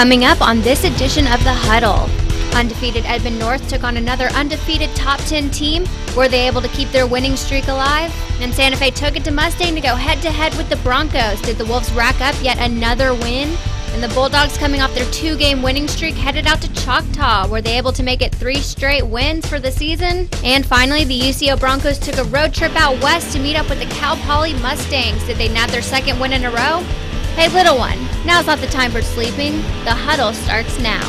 Coming up on this edition of the Huddle, undefeated Edmond North took on another undefeated top 10 team. Were they able to keep their winning streak alive? And Santa Fe took it to Mustang to go head-to-head with the Broncos. Did the Wolves rack up yet another win? And the Bulldogs, coming off their 2-game winning streak, headed out to Choctaw. Were they able to make it 3 straight wins for the season? And finally, the UCO Broncos took a road trip out west to meet up with the Cal Poly Mustangs. Did they nab their 2nd win in a row? Hey, little one, now's not the time for sleeping. The Huddle starts now.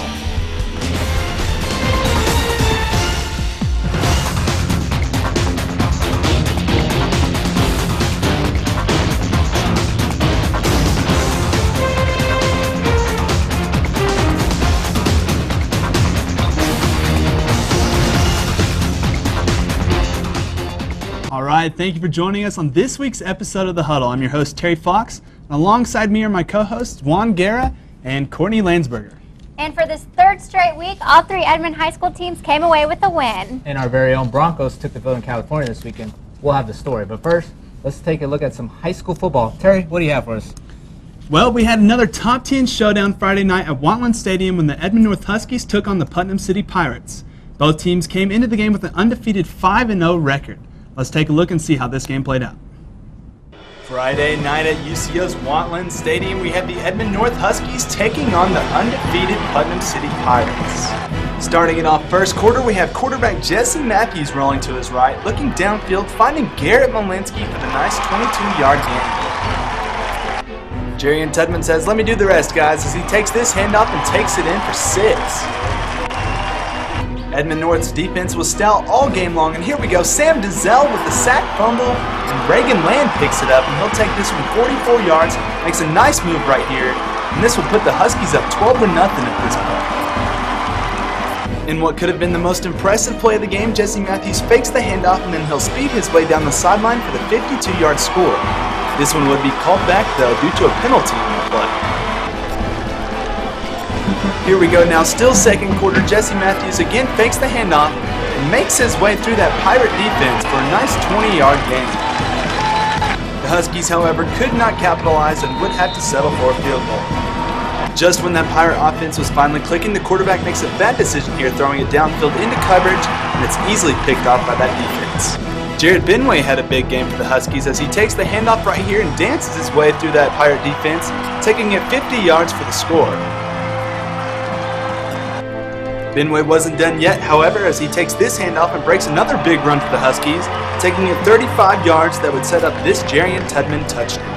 All right, thank you for joining us on this week's episode of The Huddle. I'm your host, Terry Fox, and alongside me are my co-hosts, Juan Guerra and Courtney Landsberger. And for this 3rd straight week, all 3 Edmond High School teams came away with a win. And our very own Broncos took the field in California this weekend. We'll have the story, but first, let's take a look at some high school football. Terry, what do you have for us? Well, we had another top 10 showdown Friday night at Watland Stadium when the Edmond North Huskies took on the Putnam City Pirates. Both teams came into the game with an undefeated 5-0 record. Let's take a look and see how this game played out. Friday night at UCO's Watland Stadium, we had the Edmond North Huskies taking on the undefeated Putnam City Pirates. Starting it off first quarter, we have quarterback Jesse Matthews rolling to his right, looking downfield, finding Garrett Malinsky for the nice 22-yard gain. Jerry and Tudman says, "Let me do the rest, guys," as he takes this handoff and takes it in for 6. Edmond North's defense was stout all game long, and here we go. Sam Dizelle with the sack fumble, and Reagan Land picks it up, and he'll take this one 44 yards, makes a nice move right here, and this will put the Huskies up 12-0 at this point. In what could have been the most impressive play of the game, Jesse Matthews fakes the handoff, and then he'll speed his way down the sideline for the 52-yard score. This one would be called back, though, due to a penalty in the play. Here we go now, still second quarter. Jesse Matthews again fakes the handoff and makes his way through that Pirate defense for a nice 20-yard gain. The Huskies, however, could not capitalize and would have to settle for a field goal. Just when that Pirate offense was finally clicking, the quarterback makes a bad decision here, throwing it downfield into coverage, and it's easily picked off by that defense. Jared Benway had a big game for the Huskies as he takes the handoff right here and dances his way through that Pirate defense, taking it 50 yards for the score. Benway wasn't done yet, however, as he takes this handoff and breaks another big run for the Huskies, taking it 35 yards that would set up this Jerry and Tudman touchdown.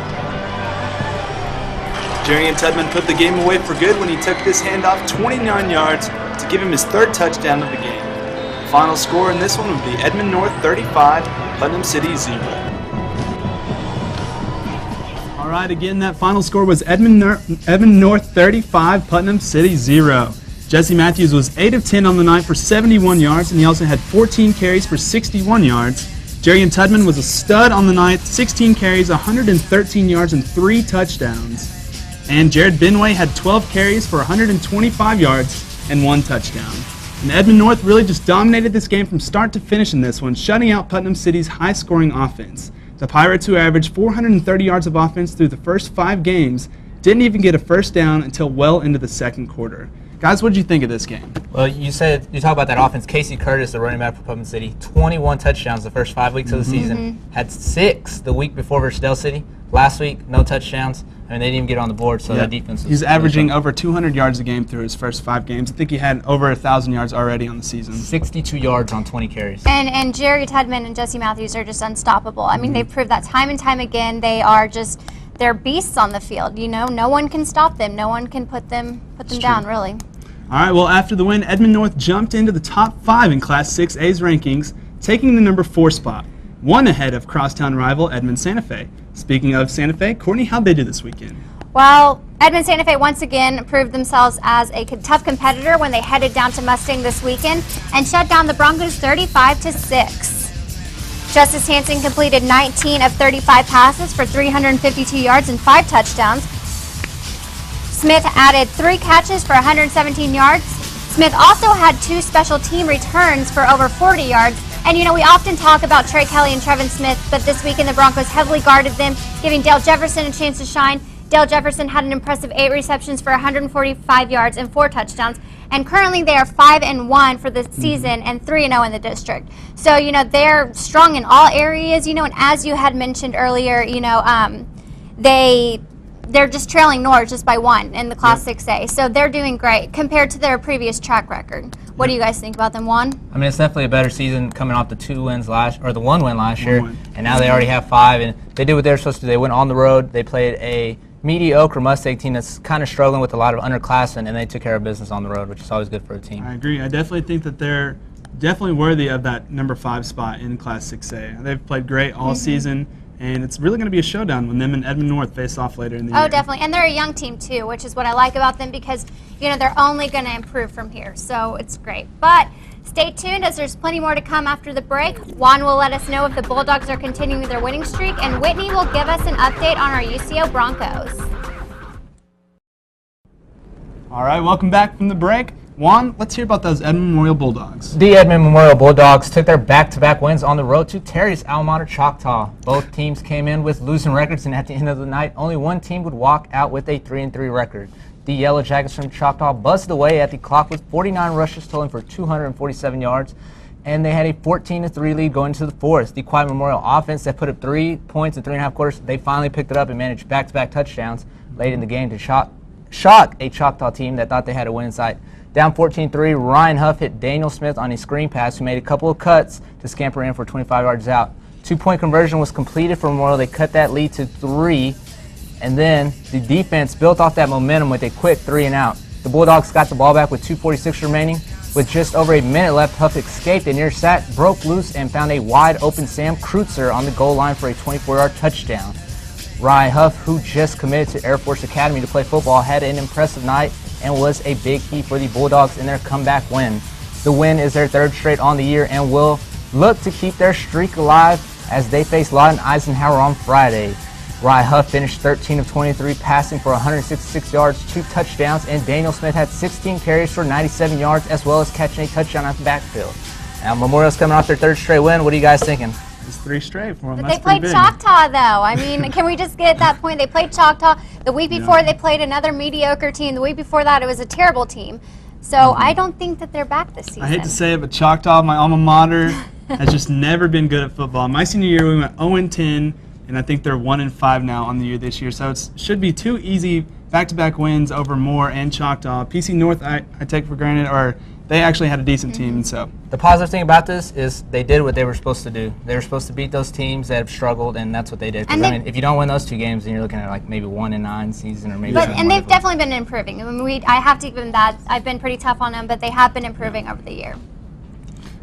Jerry and Tudman put the game away for good when he took this handoff 29 yards to give him his 3rd touchdown of the game. Final score in this one would be Edmond North 35, Putnam City 0. All right, again, that final score was Edmond North 35, Putnam City 0. Jesse Matthews was 8 of 10 on the night for 71 yards, and he also had 14 carries for 61 yards. Jerry and Tudman was a stud on the night, 16 carries, 113 yards, and 3 touchdowns. And Jared Benway had 12 carries for 125 yards and 1 touchdown. And Edmond North really just dominated this game from start to finish in this one, shutting out Putnam City's high-scoring offense. The Pirates, who averaged 430 yards of offense through the first 5 games, didn't even get a first down until well into the second quarter. Guys, what did you think of this game? Well, you talk about that offense. Casey Curtis, the running back for Putnam City, 21 touchdowns the first 5 weeks of the season. Had 6 the week before versus Del City. Last week, no touchdowns. I mean, they didn't even get on the board, so that defense was... He's averaging over 200 yards a game through his first 5 games. I think he had over 1,000 yards already on the season. 62 yards on 20 carries. And Jerry Tudman and Jesse Matthews are just unstoppable. I mean, they've proved that time and time again. They are just... They're beasts on the field. You know, no one can stop them. No one can put them down, really. All right, well, after the win, Edmond North jumped into the top 5 in Class 6A's rankings, taking the number 4 spot, 1 ahead of crosstown rival Edmond Santa Fe. Speaking of Santa Fe, Courtney, how'd they do this weekend? Well, Edmond Santa Fe once again proved themselves as a tough competitor when they headed down to Mustang this weekend and shut down the Broncos 35-6. Justice Hansen completed 19 of 35 passes for 352 yards and 5 touchdowns. Smith added 3 catches for 117 yards. Smith also had 2 special team returns for over 40 yards. And, you know, we often talk about Trey Kelly and Trevin Smith, but this weekend the Broncos heavily guarded them, giving Dale Jefferson a chance to shine. Dale Jefferson had an impressive 8 receptions for 145 yards and 4 touchdowns. And currently they are 5-1 for the season and 3-0 in the district. So, they're strong in all areas, and as you had mentioned earlier, they're just trailing Norge just by 1 in the Class 6A. So they're doing great compared to their previous track record. What do you guys think about them, Juan? I mean, it's definitely a better season coming off the 1 win last year, and now they already have 5, and they did what they were supposed to do. They went on the road. They played a mediocre Mustang team that's kind of struggling with a lot of underclassmen, and they took care of business on the road, which is always good for a team. I agree. I definitely think that they're definitely worthy of that number 5 spot in Class 6A. They've played great all season, and it's really going to be a showdown when them and Edmond North face off later in the year. Oh, definitely. And they're a young team, too, which is what I like about them because, they're only going to improve from here. So it's great. But stay tuned as there's plenty more to come after the break. Juan will let us know if the Bulldogs are continuing their winning streak, and Whitney will give us an update on our UCO Broncos. All right, welcome back from the break. Juan, let's hear about those Edmond Memorial Bulldogs. The Edmond Memorial Bulldogs took their back-to-back wins on the road to Terry's alma mater, Choctaw. Both teams came in with losing records, and at the end of the night, only one team would walk out with a 3-3 record. The Yellow Jackets from Choctaw buzzed away at the clock with 49 rushes totaling for 247 yards, and they had a 14-3 lead going into the fourth. The Quiet Memorial offense that put up 3 points in 3.5 quarters, they finally picked it up and managed back-to-back touchdowns late in the game to shock a Choctaw team that thought they had a win in sight. Down 14-3, Ryan Huff hit Daniel Smith on a screen pass, who made a couple of cuts to scamper in for 25 yards out. 2-point conversion was completed for Memorial. They cut that lead to 3, and then the defense built off that momentum with a quick 3-and-out. The Bulldogs got the ball back with 2:46 remaining. With just over a minute left, Huff escaped a near sack, broke loose, and found a wide-open Sam Kreutzer on the goal line for a 24-yard touchdown. Ryan Huff, who just committed to Air Force Academy to play football, had an impressive night and was a big key for the Bulldogs in their comeback win. The win is their 3rd straight on the year and will look to keep their streak alive as they face Lawton Eisenhower on Friday. Ryan Huff finished 13 of 23, passing for 166 yards, 2 touchdowns, and Daniel Smith had 16 carries for 97 yards, as well as catching a touchdown at the backfield. Now, Memorial's coming off their 3rd straight win. What are you guys thinking? It's 3 straight for them. But they played Choctaw, though. I mean, can we just get at that point? They played Choctaw. The week before, they played another mediocre team. The week before that, it was a terrible team. So I don't think that they're back this season. I hate to say it, but Choctaw, my alma mater, has just never been good at football. My senior year, we went 0-10, and I think they're 1-5 now on the year this year. So it should be 2 easy back-to-back wins over Moore and Choctaw. PC North, I take for granted, or they actually had a decent team. So the positive thing about this is they did what they were supposed to do. They were supposed to beat those teams that have struggled, and that's what they did. Because I mean, if you don't win those 2 games, then you're looking at like maybe 1-9 season, or maybe. And they've definitely been improving. I mean, I have to give them that. I've been pretty tough on them, but they have been improving over the year.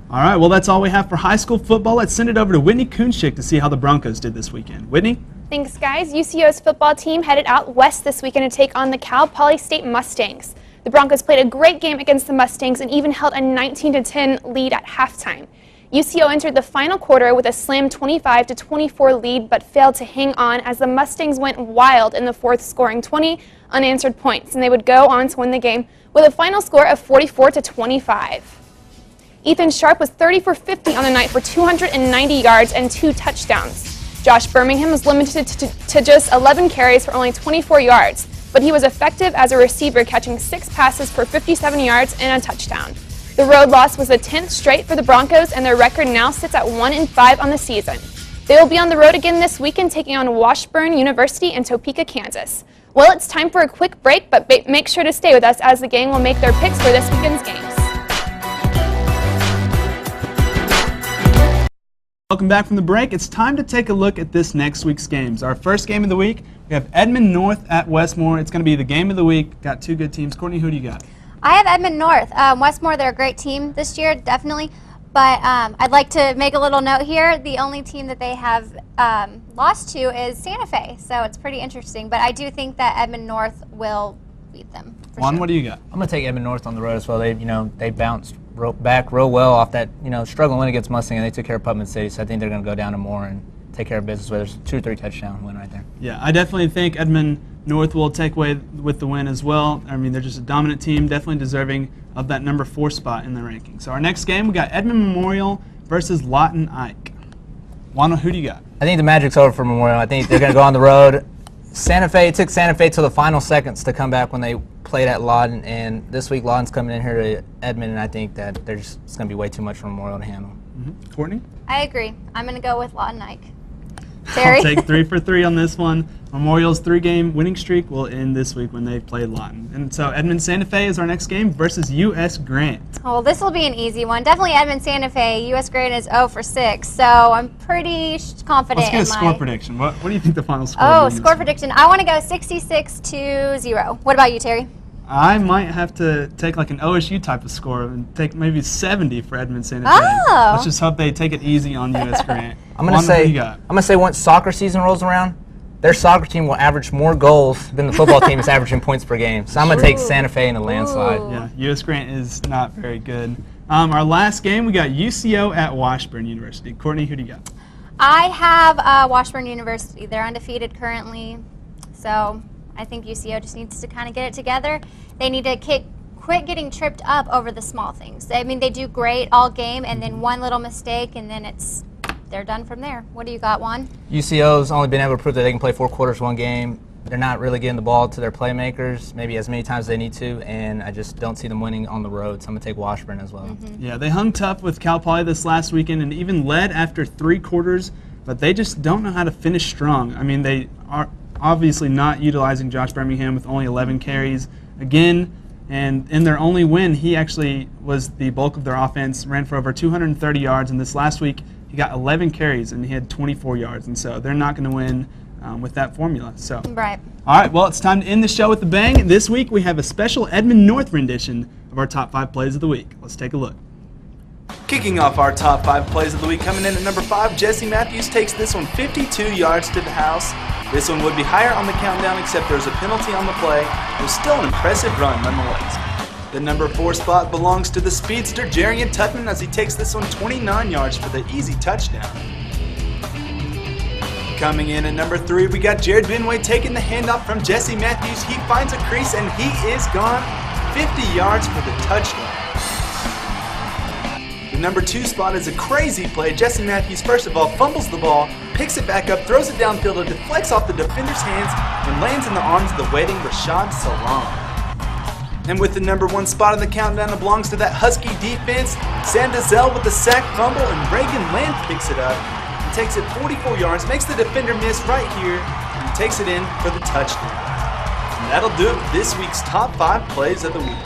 All right, well, that's all we have for high school football. Let's send it over to Whitney Kunschik to see how the Broncos did this weekend. Whitney? Thanks, guys. UCO's football team headed out west this weekend to take on the Cal Poly State Mustangs. The Broncos played a great game against the Mustangs and even held a 19-10 lead at halftime. UCO entered the final quarter with a slim 25-24 lead, but failed to hang on as the Mustangs went wild in the fourth, scoring 20 unanswered points, and they would go on to win the game with a final score of 44-25. Ethan Sharp was 30 for 50 on the night for 290 yards and 2 touchdowns. Josh Birmingham was limited to just 11 carries for only 24 yards, but he was effective as a receiver, catching 6 passes for 57 yards and a touchdown. The road loss was the 10th straight for the Broncos, and their record now sits at 1-5 on the season. They will be on the road again this weekend, taking on Washburn University in Topeka, Kansas. Well, it's time for a quick break, but make sure to stay with us as the gang will make their picks for this weekend's games. Welcome back from the break. It's time to take a look at this next week's games. Our first game of the week, we have Edmond North at Westmore. It's going to be the game of the week. Got 2 good teams. Courtney, who do you got? I have Edmond North. Westmore, they're a great team this year, definitely. But I'd like to make a little note here. The only team that they have lost to is Santa Fe, so it's pretty interesting. But I do think that Edmond North will beat them. Juan, what do you got? I'm going to take Edmond North on the road as well. They bounced back real well off that struggling win against Mustang, and they took care of Putnam City. So I think they're going to go down to Moore and take care of business. Where there's 2 or 3 touchdown win right there. Yeah, I definitely think Edmond North will take away with the win as well. I mean, they're just a dominant team, definitely deserving of that number 4 spot in the ranking. So our next game, we got Edmond Memorial versus Lawton Ike. Juan, who do you got? I think the magic's over for Memorial. I think they're going to go on the road. Santa Fe, it took Santa Fe till the final seconds to come back when they played at Lawton, and this week Lawton's coming in here to Edmond, and I think that it's going to be way too much for Memorial to handle. Courtney? I agree. I'm going to go with Lawton Ike. Terry? I'll take 3 for 3 on this one. Memorial's 3-game winning streak will end this week when they play Lawton. And so Edmond Santa Fe is our next game versus U.S. Grant. Oh, well, this will be an easy one. Definitely Edmond Santa Fe. U.S. Grant is 0 for 6, so I'm pretty confident Let's get a in score prediction. What do you think the final score Oh, will be? score prediction. I want to go 66-0. What about you, Terry? I might have to take like an OSU type of score and take maybe 70 for Edmond Santa Fe. Oh. Let's just hope they take it easy on U.S. Grant. I'm gonna say once soccer season rolls around, their soccer team will average more goals than the football team is averaging points per game. So I'm gonna take Santa Fe in a landslide. Yeah, U.S. Grant is not very good. Our last game, we got UCO at Washburn University. Courtney, who do you got? I have Washburn University. They're undefeated currently, so I think UCO just needs to kind of get it together. They need to quit getting tripped up over the small things. I mean, they do great all game, and then one little mistake, and then they're done from there. What do you got, Juan? UCO's only been able to prove that they can play 4 quarters one game. They're not really getting the ball to their playmakers maybe as many times as they need to, and I just don't see them winning on the road, so I'm going to take Washburn as well. Yeah, they hung tough with Cal Poly this last weekend and even led after 3 quarters, but they just don't know how to finish strong. I mean, they are obviously not utilizing Josh Birmingham with only 11 carries again, and in their only win, he actually was the bulk of their offense, ran for over 230 yards, and this last week he got 11 carries and he had 24 yards, and so they're not going to win with that formula. So, Right. All right, well, it's time to end the show with a bang. This week we have a special Edmond North rendition of our top 5 plays of the week. Let's take a look. Kicking off our top 5 plays of the week, coming in at number 5, Jesse Matthews takes this one 52 yards to the house. This one would be higher on the countdown, except there was a penalty on the play. It was still an impressive run nonetheless. The number 4 spot belongs to the speedster Jarian Tutman as he takes this one 29 yards for the easy touchdown. Coming in at number 3, we got Jared Benway taking the handoff from Jesse Matthews. He finds a crease and he is gone 50 yards for the touchdown. The number 2 spot is a crazy play. Jesse Matthews, first of all, fumbles the ball, picks it back up, throws it downfield, it deflects off the defender's hands, and lands in the arms of the waiting Rashad Salam. And with the number 1 spot in the countdown, it belongs to that Husky defense. Sam Dazell with the sack fumble, and Reagan Land picks it up and takes it 44 yards, makes the defender miss right here, and takes it in for the touchdown. And that'll do it for this week's top 5 plays of the week.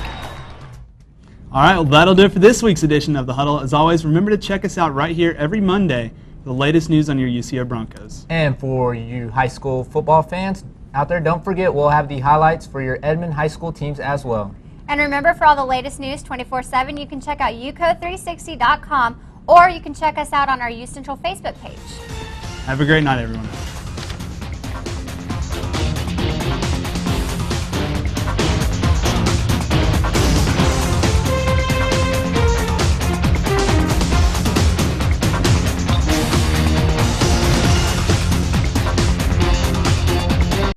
All right, well, that'll do it for this week's edition of The Huddle. As always, remember to check us out right here every Monday for the latest news on your UCO Broncos. And for you high school football fans out there, don't forget we'll have the highlights for your Edmond high school teams as well. And remember, for all the latest news 24/7, you can check out uco360.com, or you can check us out on our U Central Facebook page. Have a great night, everyone.